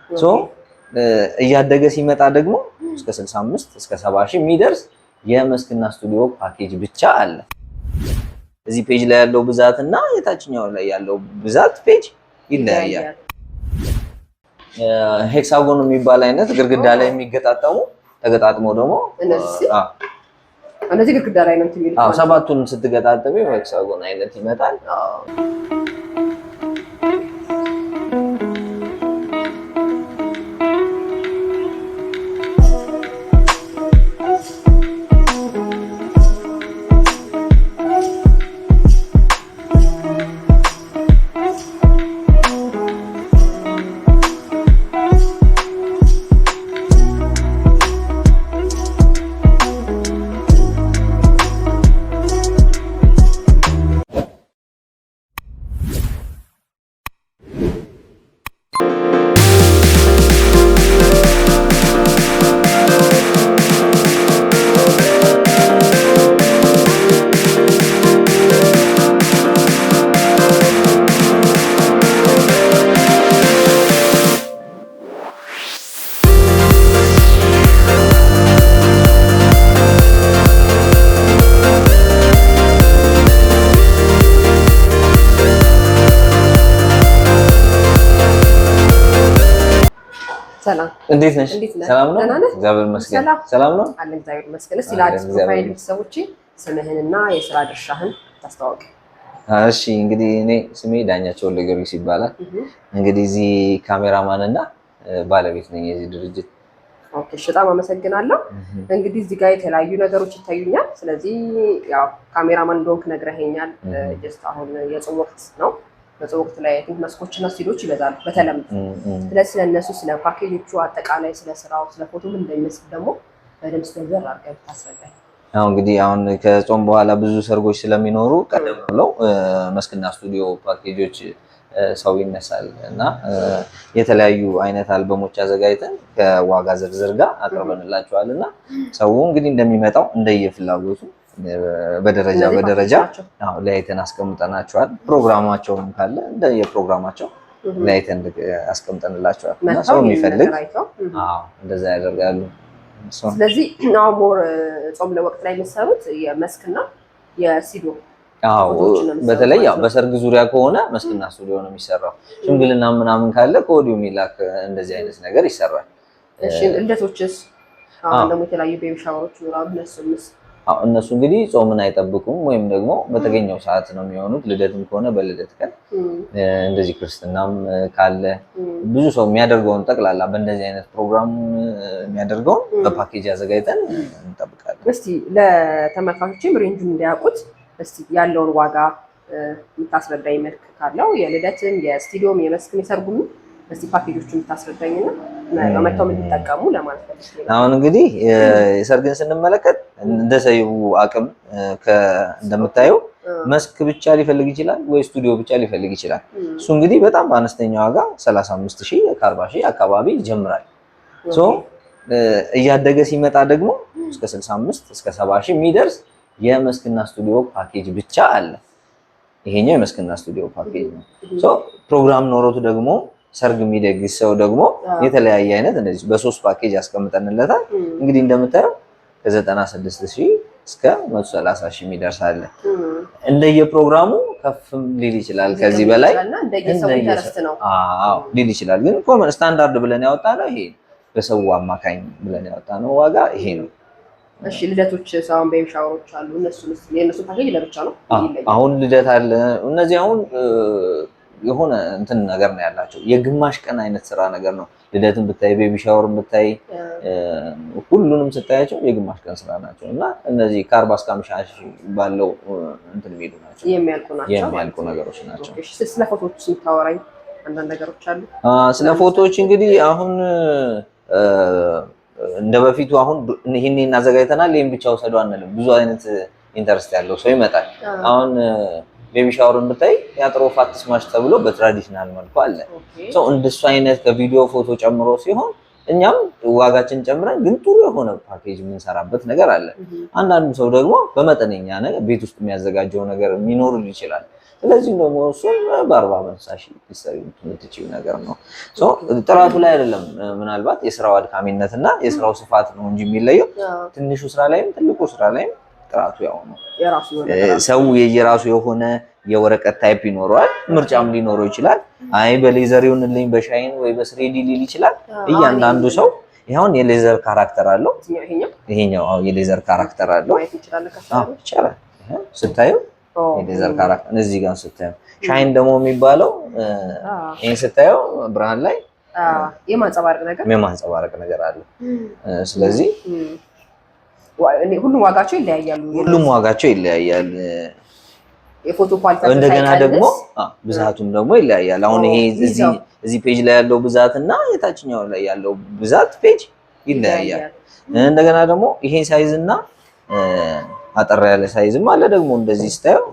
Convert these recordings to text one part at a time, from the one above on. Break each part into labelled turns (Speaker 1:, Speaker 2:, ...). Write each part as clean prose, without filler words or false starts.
Speaker 1: ሶ እያደገ ሲመጣ ደግሞ እስከ 65 እስከ 70 ሺህ የሚደርስ የመስክና ስቱዲዮ ፓኬጅ ብቻ አለ። እዚህ ፔጅ ላይ ያለው ብዛት እና የታችኛው ላይ ያለው ብዛት ፔጅ ይለያያል። ሄክሳጎን የሚባል አይነት ግድግዳ ላይ የሚገጣጠሙ ተገጣጥመው ደግሞ
Speaker 2: እነዚህ ግድግዳ ላይ ነው የሚሉት።
Speaker 1: ሰባቱን ስትገጣጠሚ ሄክሳጎን አይነት ይመጣል። እንዴት ነሽ? ሰላም ነው? እግዚአብሔር ይመስገን። ሰላም ነው
Speaker 2: አለ። እግዚአብሔር ይመስገን። እስቲ ለአዲስ ፕሮፋይል ቤተሰቦቼ ስምህንና የስራ ድርሻህን ታስተዋውቅ።
Speaker 1: እሺ፣ እንግዲህ እኔ ስሜ ዳኛቸው ወልደ ጊዮርጊስ ይባላል። እንግዲህ እዚህ ካሜራማን እና ባለቤት ነኝ የዚህ ድርጅት።
Speaker 2: ኦኬ፣ በጣም አመሰግናለሁ። እንግዲህ እዚህ ጋር የተለያዩ ነገሮች ይታዩኛል። ስለዚህ ያው ካሜራማን እንደሆንክ ነግረኸኛል። ጀስት አሁን የጾም ወቅት ነው። በጾም ወቅት ላይ መስኮችና ስቱዲዮች ይበዛሉ በተለምዶ። ስለዚህ ስለነሱ ስለ ፓኬጆቹ አጠቃላይ ስለ ስራው ስለ ፎቶ ምን እንደሚመስል ደግሞ በደንብ ስለዘር አድርገህ ታስረዳኝ።
Speaker 1: አዎ እንግዲህ አሁን ከጾም በኋላ ብዙ ሰርጎች ስለሚኖሩ ቀደም ብለው መስክና ስቱዲዮ ፓኬጆች ሰው ይነሳል እና የተለያዩ አይነት አልበሞች አዘጋጅተን ከዋጋ ዝርዝር ጋር አቅርበንላቸዋል እና ሰው እንግዲህ እንደሚመጣው እንደየፍላጎቱ በደረጃ ላይተን አስቀምጠናቸዋል። ፕሮግራማቸውም ካለ እንደየፕሮግራማቸው ላይተን አስቀምጠንላቸዋል እና ሰው የሚፈልግ እንደዛ ያደርጋሉ።
Speaker 2: ስለዚህ አሁን ሞር ጾም ለወቅት ላይ የሚሰሩት የመስክና የስቱዲዮ
Speaker 1: በተለይ ያው በሰርግ ዙሪያ ከሆነ መስክና ስቱዲዮ ነው የሚሰራው። ሽምግልና ምናምን ካለ ከወዲሁ የሚላክ እንደዚህ አይነት ነገር ይሰራል።
Speaker 2: እሺ፣ ልደቶችስ? አሁን ደግሞ የተለያዩ ቤቢ ሻወሮች ይኖራሉ።
Speaker 1: እነሱ እንግዲህ ጾምን አይጠብቁም ወይም ደግሞ በተገኘው ሰዓት ነው የሚሆኑት። ልደትም ከሆነ በልደት ቀን፣ እንደዚህ ክርስትናም ካለ ብዙ ሰው የሚያደርገውን ጠቅላላ በእንደዚህ አይነት ፕሮግራም የሚያደርገውን በፓኬጅ አዘጋጅተን እንጠብቃለን።
Speaker 2: እስቲ ለተመልካቾችም ሬንጁን እንዲያውቁት እስቲ ያለውን ዋጋ የምታስረዳኝ መልክ ካለው የልደትም የስቱዲዮም የመስክም የሰርጉም እስቲ ፓኬጆቹን የምታስረዳኝና መተው የምንጠቀሙ ለማለት ነው።
Speaker 1: አሁን እንግዲህ የሰርግን ስንመለከት እንደ ሰው አቅም እንደምታየው መስክ ብቻ ሊፈልግ ይችላል ወይ ስቱዲዮ ብቻ ሊፈልግ ይችላል። እሱ እንግዲህ በጣም በአነስተኛ ዋጋ 35000 ከ40000 አካባቢ ይጀምራል። ሶ እያደገ ሲመጣ ደግሞ እስከ 65 እስከ 70000 የሚደርስ የመስክና ስቱዲዮ ፓኬጅ ብቻ አለ። ይሄኛው የመስክና ስቱዲዮ ፓኬጅ ነው። ሶ ፕሮግራም ኖሮቱ ደግሞ ሰርግ የሚደግስ ሰው ደግሞ የተለያየ አይነት እንደዚህ በሶስት ፓኬጅ ያስቀምጠንለታል። እንግዲህ እንደምታየው ከ96000 እስከ 130000 የሚደርስ አለ። እንደየፕሮግራሙ ከፍም ሊል ይችላል፣ ከዚህ በላይ ሊል ይችላል። ግን ኮመን ስታንዳርድ ብለን ያወጣነው ይሄ በሰው አማካኝ ብለን ያወጣነው ዋጋ ይሄ ነው።
Speaker 2: እሺ፣ ልደቶች ሳውን ቤቢ ሻወሮች አሉ። የነሱ ፓኬጅ ለብቻ ነው።
Speaker 1: አሁን ልደት አለ። እነዚህ አሁን የሆነ እንትን ነገር ነው ያላቸው የግማሽ ቀን አይነት ስራ ነገር ነው። ልደትን ብታይ ቤቢ ሻወርን ብታይ ሁሉንም ስታያቸው የግማሽ ቀን ስራ ናቸው እና እነዚህ ከ40 እስከ 50 ሺህ ባለው እንትን የሚሄዱ ናቸው፣ የሚያልቁ ነገሮች ናቸው።
Speaker 2: እሺ፣ ስለ ፎቶዎች ስታወራኝ አንዳንድ ነገሮች አሉ።
Speaker 1: ስለ ፎቶዎች እንግዲህ አሁን እንደ በፊቱ አሁን ይሄን እናዘጋጅተናል ይሄን ብቻ ወሰዱ አንልም። ብዙ አይነት ኢንተረስት ያለው ሰው ይመጣል። አሁን ቤቢ ሻወርን ብታይ ያጥሮ ፋትስ ማሽ ተብሎ በትራዲሽናል መልኩ አለ። ሶ እንደሱ አይነት ከቪዲዮ ፎቶ ጨምሮ ሲሆን እኛም ዋጋችን ጨምረን ግን ጥሩ የሆነ ፓኬጅ የምንሰራበት ነገር አለ። አንዳንዱ ሰው ደግሞ በመጠነኛ ነገር ቤት ውስጥ የሚያዘጋጀው ነገር የሚኖር ይችላል። ስለዚህ ደግሞ እሱን በ40-50 ሺህ ሊሰሪ የምትችይው ነገር ነው። ጥራቱ ላይ አይደለም ምናልባት የስራው አድካሚነትና የስራው ስፋት ነው እንጂ የሚለየው ትንሹ ስራ ላይም ትልቁ ስራ ላይም ጥራቱ ያው ነው። ሰው የየራሱ የሆነ የወረቀት ታይፕ ይኖረዋል፣ ምርጫም ሊኖረው ይችላል። አይ በሌዘር ይሁንልኝ በሻይን ወይ በስሬዲ ሊል ይችላል። እያንዳንዱ ሰው ይሄውን የሌዘር ካራክተር አለው። ይሄኛው የሌዘር ካራክተር አለው። ይቻላል ስታዩ የሌዘር ካራክተር እዚህ ጋር ስታዩ፣ ሻይን ደግሞ የሚባለው ይሄን ስታዩ ብርሃን ላይ የማንጸባረቅ ነገር አለው። ስለዚህ
Speaker 2: ሁሉም ዋጋቸው ይለያያል።
Speaker 1: የፎቶ ኳሊቲ እንደገና ደግሞ ብዛቱም ደግሞ ይለያያል። አሁን ይሄ እዚህ ፔጅ ላይ ያለው ብዛት እና የታችኛው ላይ ያለው ብዛት ፔጅ ይለያያል። እንደገና ደግሞ ይሄ ሳይዝ እና አጠር ያለ ሳይዝም አለ ደግሞ እንደዚህ ስታየው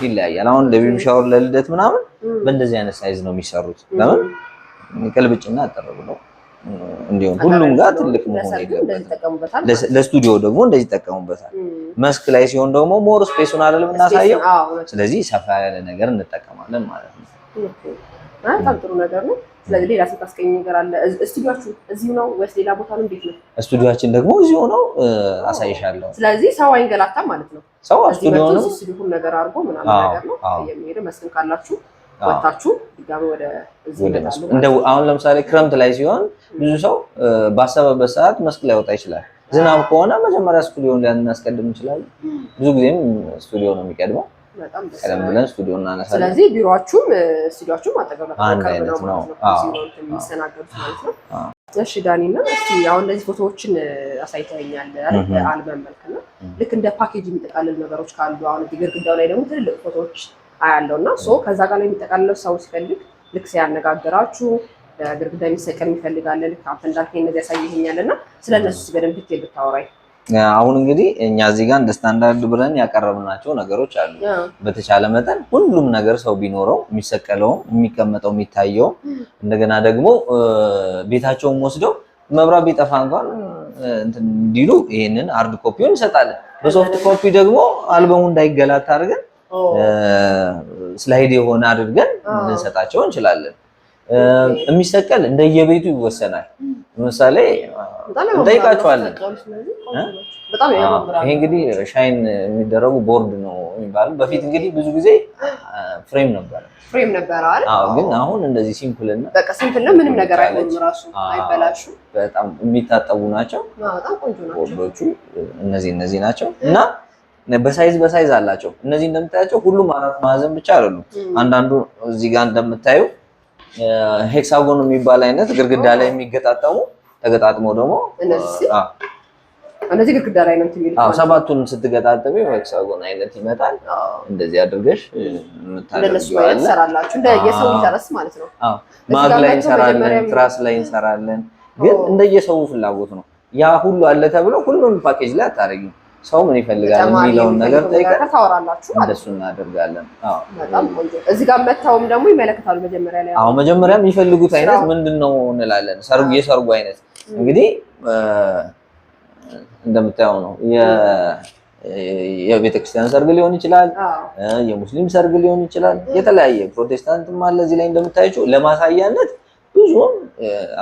Speaker 1: ይለያያል። አሁን ለቤቢ ሻወር ለልደት ምናምን በእንደዚህ አይነት ሳይዝ ነው የሚሰሩት። ለምን ቅልብጭና አጠር ብለው እንዲሁም ሁሉም ጋር ትልቅ መሆን የለበትም። ለስቱዲዮ ደግሞ እንደዚህ ይጠቀሙበታል። መስክ ላይ ሲሆን ደግሞ ሞር ስፔሱን አይደለም እናሳየው። ስለዚህ ሰፋ ያለ ነገር እንጠቀማለን ማለት ነው።
Speaker 2: በጣም ጥሩ ነገር ነው። ስለዚህ ሌላ ስታስቀኝ ነገር አለ? ስቱዲዮአችሁ እዚሁ ነው ወይስ ሌላ ቦታ ነው? እንዴት ነው?
Speaker 1: ስቱዲዮአችን ደግሞ እዚሁ ነው፣ አሳይሻለሁ።
Speaker 2: ስለዚህ ሰው አይንገላታም ማለት ነው።
Speaker 1: ሰው ስቱዲዮ ነው
Speaker 2: ሁሉ ነገር አድርጎ ምናምን ነገር ነው የሚሄደው። መስክም ካላችሁ ወጣችሁ ድጋሚ ወደ እዚህ
Speaker 1: እንደው አሁን ለምሳሌ ክረምት ላይ ሲሆን ብዙ ሰው ባሰበበት ሰዓት መስክ ላይ ወጣ ይችላል። ዝናብ ከሆነ መጀመሪያ ስቱዲዮን ልናስቀድም እንችላለን። ብዙ ጊዜም ስቱዲዮ ነው የሚቀድመው። ቀደም ብለን ስቱዲዮ እናነሳለን።
Speaker 2: ስለዚህ ቢሮአችሁም ስቱዲዮአችሁም አጠገባችሁ ነው የሚስተናገዱት ማለት ነው። እሺ ዳኒና፣ እስቲ አሁን እንደዚህ ፎቶዎችን አሳይተኸኛል አይደል? በአልበም መልክ ነው። ልክ እንደ ፓኬጅ የሚጠቃልሉ ነገሮች ካሉ አሁን እዚህ ግድግዳው ላይ ደግሞ ትልልቅ ፎቶዎች አያለውና ከዛ ጋር ላይ የሚጠቃልለው ሰው ሲፈልግ ልክ ሲያነጋግራችሁ ግድግዳ የሚሰቀል የሚፈልጋለ ልክ አንተ እንዳልከኝ እነዚህ ያሳይኸኛልና ስለነሱ በደንብ ዲቴል ብታወራኝ።
Speaker 1: አሁን እንግዲህ እኛ እዚህ ጋር እንደ ስታንዳርድ ብለን ያቀረብናቸው ነገሮች አሉ። በተቻለ መጠን ሁሉም ነገር ሰው ቢኖረው የሚሰቀለውም የሚቀመጠው የሚታየው እንደገና ደግሞ ቤታቸውን ወስደው መብራት ቢጠፋ እንኳን እንዲሉ ይሄንን ሃርድ ኮፒውን እንሰጣለን። በሶፍት ኮፒ ደግሞ አልበሙ እንዳይገላታ አድርገን ስላይድ የሆነ አድርገን ልንሰጣቸው እንችላለን። የሚሰቀል እንደየቤቱ ይወሰናል። ለምሳሌ እንጠይቃቸዋለን። ይሄ እንግዲህ ሻይን የሚደረጉ ቦርድ ነው የሚባለው። በፊት እንግዲህ ብዙ ጊዜ ፍሬም ነበር አይደል? ግን አሁን እንደዚህ ሲምፕል እና
Speaker 2: በቃ ሲምፕል ነው። ምንም ነገር አይሆንም፣ ራሱ አይበላሹም።
Speaker 1: በጣም የሚታጠቡ ናቸው።
Speaker 2: በጣም ቆንጆ ናቸው
Speaker 1: ቦርዶቹ። እነዚህ ናቸው እና በሳይዝ አላቸው። እነዚህ እንደምታያቸው ሁሉም 4 ማዕዘን ብቻ አይደሉም። አንዳንዱ እዚህ ጋር እንደምታዩ ሄክሳጎን የሚባል አይነት ግድግዳ ላይ የሚገጣጠሙ ተገጣጥመው ደግሞ
Speaker 2: እነዚህ ግድግዳ ላይ ነው የሚሉት።
Speaker 1: ሰባቱን ስትገጣጠሚ ሄክሳጎን አይነት ይመጣል። እንደዚህ አድርገሽ
Speaker 2: የምታደርጊዋለሽ እንደ የሰው ኢንተረስት ማለት ነው።
Speaker 1: ማግ ላይ እንሰራለን፣ ትራስ ላይ እንሰራለን። ግን እንደየሰው ፍላጎት ነው። ያ ሁሉ አለ ተብሎ ሁሉም ፓኬጅ ላይ አታረጊም። ሰው ምን ይፈልጋል የሚለውን ነገር ጠይቀን
Speaker 2: ታወራላችሁ።
Speaker 1: እንደሱ እናደርጋለን።
Speaker 2: በጣም ቆንጆ። እዚህ ጋር መታወም ደግሞ ይመለከታሉ መጀመሪያ ላይ።
Speaker 1: መጀመሪያ የሚፈልጉት አይነት ምንድነው እንላለን። የሰርጉ አይነት እንግዲህ እንደምታየው ነው። የቤተክርስቲያን ሰርግ ሊሆን ይችላል፣ የሙስሊም ሰርግ ሊሆን ይችላል፣ የተለያየ ፕሮቴስታንትም አለ። እዚህ ላይ እንደምታያቸው ለማሳያነት ብዙም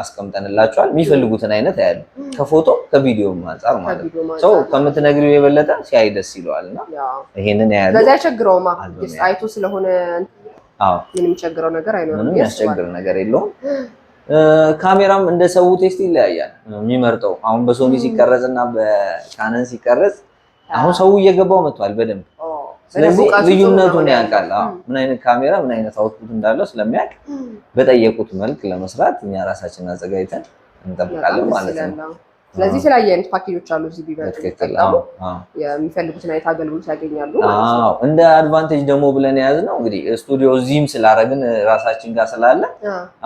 Speaker 1: አስቀምጠንላቸዋል። የሚፈልጉትን አይነት ያያሉ፣ ከፎቶ ከቪዲዮም አንፃር ማለት ነው። ሰው ከምትነግሪው የበለጠ ሲያይ ደስ ይለዋልና ይሄንን ያያሉ።
Speaker 2: በዛ ያቸግረውማ አይቶ ስለሆነ ምንም የሚቸግረው ነገር አይኖርም።
Speaker 1: ምንም ያስቸግር ነገር የለውም። ካሜራም እንደ ሰው ቴስት ይለያያል የሚመርጠው። አሁን በሶኒ ሲቀረጽ እና በካነን ሲቀረጽ አሁን ሰው እየገባው መጥቷል በደንብ። ስለዚህ ልዩነቱን ያውቃል። ምን አይነት ካሜራ ምን አይነት አውትፑት እንዳለው ስለሚያውቅ በጠየቁት መልክ ለመስራት እኛ ራሳችንን አዘጋጅተን እንጠብቃለን ማለት ነው።
Speaker 2: ስለዚህ የተለያየ አይነት ፓኬጆች አሉ። እዚህ ቢበልጥ የሚፈልጉትን አይነት አገልግሎት ያገኛሉ።
Speaker 1: እንደ አድቫንቴጅ ደግሞ ብለን የያዝነው እንግዲህ ስቱዲዮ እዚህም ስላደረግን ራሳችን ጋር ስላለ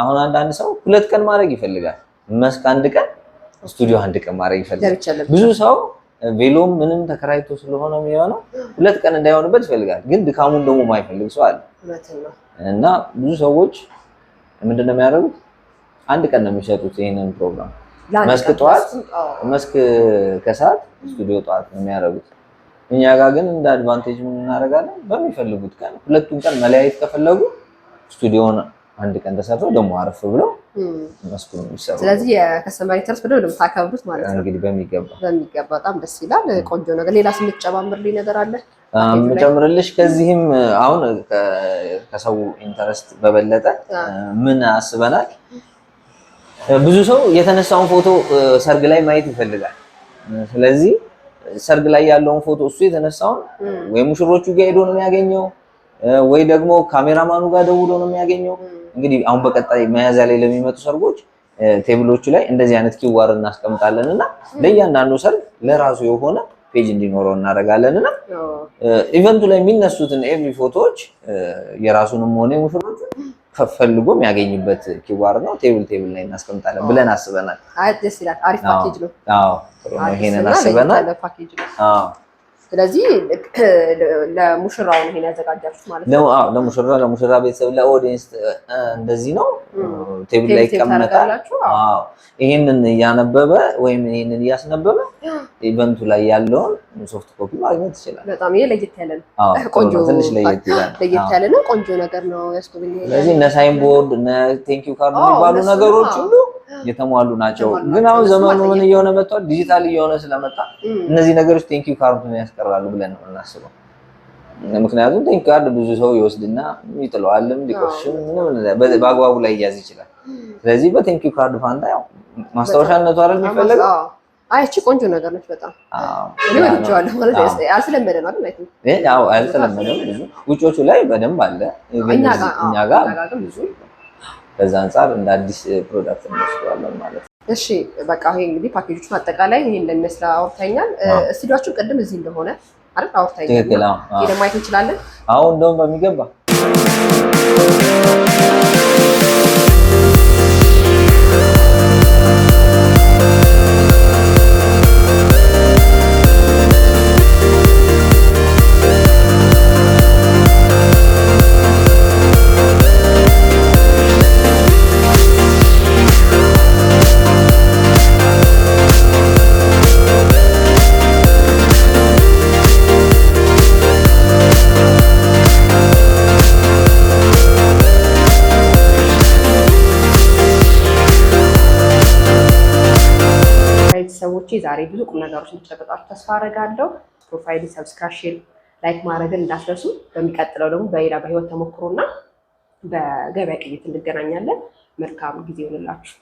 Speaker 1: አሁን አንዳንድ ሰው 2 ቀን ማድረግ ይፈልጋል። መስክ 1 ቀን፣ ስቱዲዮ 1 ቀን ማድረግ ይፈልጋል። ብዙ ሰው ቬሎም ምንም ተከራይቶ ስለሆነ የሚሆነው 2 ቀን እንዳይሆንበት ይፈልጋል። ግን ድካሙን ደግሞ የማይፈልግ ሰው አለ እና ብዙ ሰዎች ምንድነው የሚያደርጉት? 1 ቀን ነው የሚሰጡት ይሄንን ፕሮግራም። መስክ ጠዋት፣ መስክ ከሰዓት፣ ስቱዲዮ ጠዋት ነው የሚያደርጉት። እኛ ጋር ግን እንደ አድቫንቴጅ ምን እናደርጋለን? በሚፈልጉት ቀን ሁለቱን ቀን መለያየት ከፈለጉ ስቱዲዮን አንድ ቀን ተሰርተው ደግሞ አረፍ ብለው መስኩን የሚሰሩ።
Speaker 2: ስለዚህ የከስተመር ኢንተረስት በደንብ ነው የምታከብሩት ማለት ነው።
Speaker 1: እንግዲህ በሚገባ
Speaker 2: በጣም ደስ ይላል። ቆንጆ ነገር። ሌላ የምትጨማምርልኝ ነገር አለ?
Speaker 1: የምጨምርልሽ ከዚህም አሁን ከሰው ኢንተረስት በበለጠ ምን አስበናል? ብዙ ሰው የተነሳውን ፎቶ ሰርግ ላይ ማየት ይፈልጋል። ስለዚህ ሰርግ ላይ ያለውን ፎቶ እሱ የተነሳውን ወይ ሙሽሮቹ ጋር ሄዶ ነው የሚያገኘው ወይ ደግሞ ካሜራማኑ ጋር ደውሎ ነው የሚያገኘው። እንግዲህ አሁን በቀጣይ መያዝ ላይ ለሚመጡ ሰርጎች ቴብሎቹ ላይ እንደዚህ አይነት ኪዋር እናስቀምጣለን እና ለእያንዳንዱ ሰርግ ለራሱ የሆነ ፔጅ እንዲኖረው እናደርጋለንና ኢቨንቱ ላይ የሚነሱትን ኤቭሪ ፎቶዎች የራሱንም ሆነ ሙሽሮቹ ፈልጎ የሚያገኝበት ኪዋር ነው። ቴብል ላይ እናስቀምጣለን ብለን አስበናል።
Speaker 2: አይ ደስ ይላል። አሪፍ ፓኬጅ ነው።
Speaker 1: አዎ ጥሩ ነው። ይሄንን አስበናል።
Speaker 2: አዎ ስለዚህ ለሙሽራው ነው ይሄን ያዘጋጃችሁት ማለት ነው?
Speaker 1: አዎ ለሙሽራ ቤተሰብ ለኦዲየንስ እንደዚህ ነው። ቴብል ላይ ይቀመጣል። አዎ ይሄንን እያነበበ ወይም ይሄንን እያስነበበ ኢቨንቱ ላይ ያለውን ሶፍት ኮፒ ማግኘት ይችላል።
Speaker 2: በጣም ይሄ ለየት ያለ ነው። ቆንጆ
Speaker 1: ትንሽ ለየት
Speaker 2: ያለ ነው። ቆንጆ ነገር ነው ያስጎብኘው።
Speaker 1: ስለዚህ እነ ሳይን ቦርድ እነ ቴንክ ዩ ካርድ የሚባሉ ነገሮች ሁሉ የተሟሉ ናቸው። ግን አሁን ዘመኑ ምን እየሆነ መጥቷል? ዲጂታል እየሆነ ስለመጣ እነዚህ ነገሮች ቴንክ ዩ ካርዱን ያስቀራሉ ብለን ነው የምናስበው። ምክንያቱም ቴንክ ዩ ካርድ ብዙ ሰው ይወስድና ይጥለዋልም ሊቆሽም በአግባቡ ላይ ይያዝ ይችላል። ስለዚህ በቴንክ ዩ ካርድ ፋንታ ያው ማስታወሻነቱ አይደል የሚፈለገው።
Speaker 2: አይ እቺ ቆንጆ ነገር ነች በጣም እኔ ወድጄዋለሁ። ማለት አልተለመደ ነው አይደል?
Speaker 1: ያው አልተለመደም። ብዙ ውጮቹ ላይ በደንብ አለ፣ እኛ ጋር ብዙ በዛ አንፃር እንደ አዲስ ፕሮዳክት እንወስደዋለን ማለት ነው።
Speaker 2: እሺ በቃ ይሄ እንግዲህ ፓኬጆቹን አጠቃላይ ይሄን እንደሚመስል አውርታኛል። ስቱዲዮአችሁ ቅድም እዚህ እንደሆነ አይደል አውርታኛል።
Speaker 1: ትክክል።
Speaker 2: ይሄ ማየት እንችላለን።
Speaker 1: አሁን እንደውም በሚገባ
Speaker 2: ዛሬ ብዙ ቁም ነገሮችን እንጨበጣችሁ ተስፋ አደርጋለሁ። ፕሮፋይል ሰብስክራይብ፣ ላይክ ማድረግን እንዳትረሱ። በሚቀጥለው ደግሞ በሌላ በህይወት ተሞክሮና በገበያ ቅይት እንገናኛለን። መልካም ጊዜ ይሁንላችሁ።